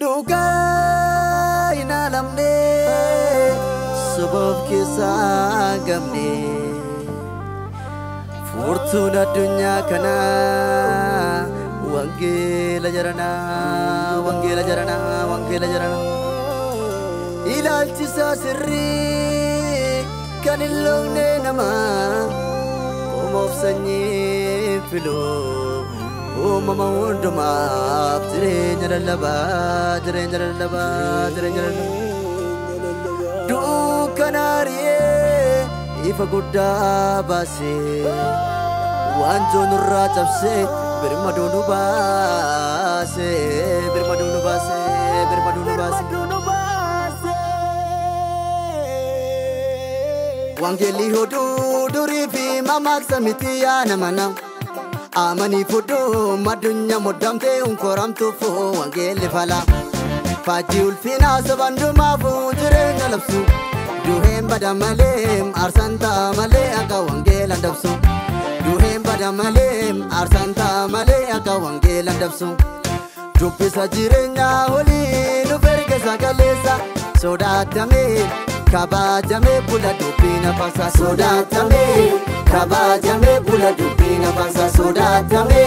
Duga inalamne sabab kisa gamne Fortuna dunya kana Wangela jarana Wangela jarana Wangela jarana Ilaalchisa sirri kan illogne nama Omoof sanyii filoo Uumama hundumaaf jireenya lallabaa jireenya lallabaa jireenya lallabaa Dukkana ari'ee ifa guddaa baasee Waanjoo nurraa cabsee birmaduu nu baasee birmaduu nu baasee birmaduu nu baasee Wangeli hoduu durii fi mammaaksa miti yaa namana Amani fudu madunya muddamte unkoramtu fu wangeli fala Faji ulfina sabandu mafu jireenya labsu Duheen bada malee arsanta malee akka wangela dabsu Duheen bada malee arsanta malee akka wangela dabsu Dubbisa jireenya olii nu fergeessa galeessa sodaatame kabajame bula dubbina fasa sodaatame kabajame bula dubbina fasa sodaatame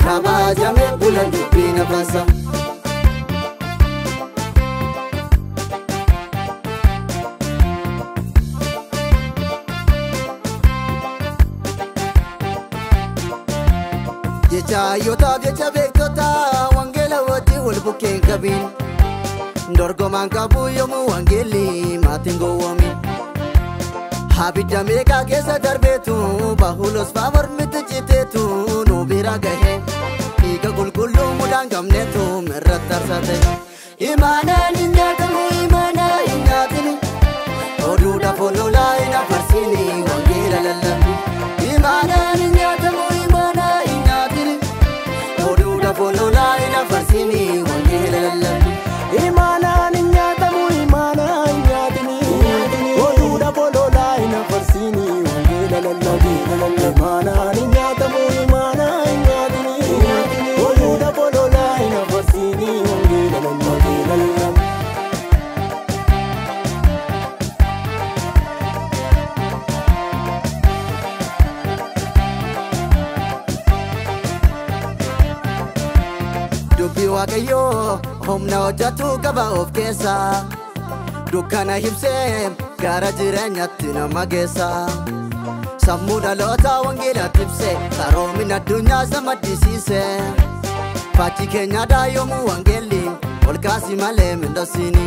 kabajame bula dubbina fasa Jecha yota jecha bektota wangela wati walbuke kabin Dorgoman kabu yomu wangeli matingo wami Habida meka kesa darbetu bahulos favor mitchitetu no bira gahe Iga gulgulu mudang gamnetu merratar sate Imana ninyatamu imana inyatini Oduda follow line farsini wangela lalabi Imana ninyatamu imana inyatini Oduda follow line farsini wangela lalabi Imana ninyatamu imana inyatini Oduda follow line farsini wangela lalabi Imana ninyatamu imana inyatini Oduda follow line farsini wangela lalabi Dubbi waaqayyo humna hojjatu qaba of keessa Dukkana himsee gara jireenyatti nama geessa Sammuu dhaloota wangeelatti ibse qaroomina addunyaa isa maddisiise Faajjii keenya yoomuu wangeelli ol kaasi malee mindosiini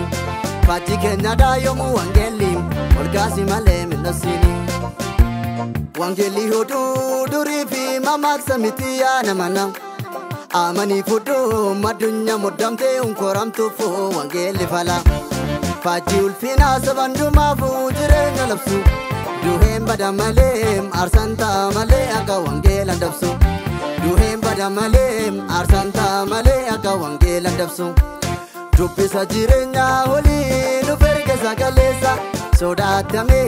Faajjii keenya yoomuu wangeelli ol kaasi malee mindosiini Wangeelli hoduu durii fi mammaaksa miti yaa namana Amani fudu madunya muddamte unkoramtu fu wangeli fala Faji ulfina sabandu mafu jireenya labsu Duheen bada malee arsanta malee akka wangela dabsu Duheen bada malee arsanta malee akka wangela dabsu Dubbisa jireenya olii nu fergeessa galeessa sodaatame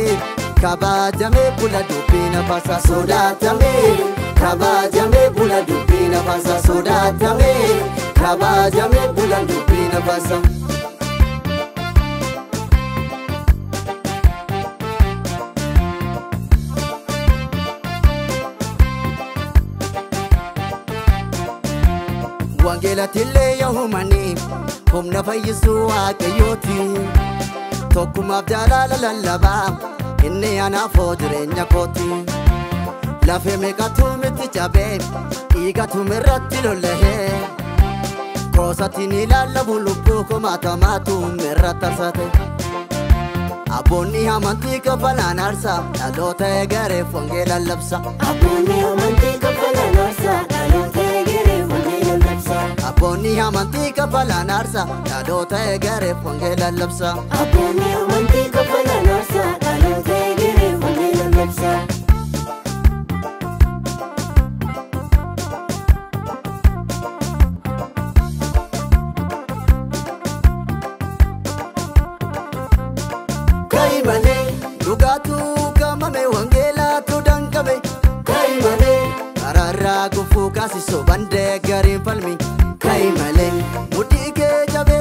kabajame bula dubbina fasa sodaatame kabajame bula dubbina fasa sodaatame kabajame bula dubbina fasa Wangela tille yahumani humna fayyisu waaqayyooti tokkumaaf jaalala lallabaa inni anaafoo jireenya kooti Lafee meeqatu miti cabee dhiigatu mirratti lollahee Koosatiin ilaalamu lubbuu kumaatamaatu mirratti tarsate Abboonni amantii kafalaan aarsa dhaloota eegareef wangeela labsa Abboonni amantii kafalaan aarsa dhaloota eegareef wangeela labsa Abboonni amantii kafalaan aarsa dhaloota eegareef wangeela labsa Abboonni amantii kafalaan aarsa dhaloota eegareef wangeela labsa Kaimane lugatu kamame wangela tu dankame Kaimane karara kufu kasi so bande garin falmi Kaimane mudike jabe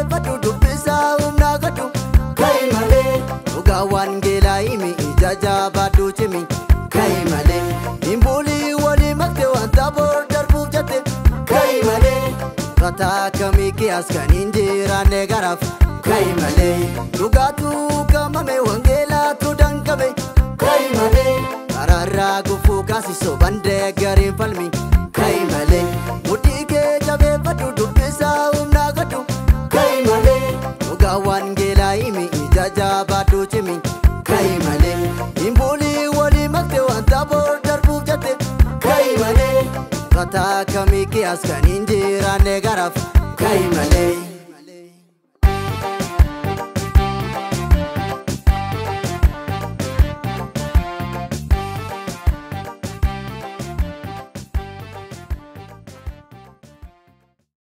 Kata kami kias kan injirane garaf kai male Dugatu kamame wangela tu dankame kai male Karara gufu kasi so bande garin palmi kai male Mudike jabe padu dubisa umna gadu kai male Dugawan gela imi ijaja badu chimi kai male Imbuli wali makte wanta border bujate kai male Kata kami kias kan injirane garaf kai male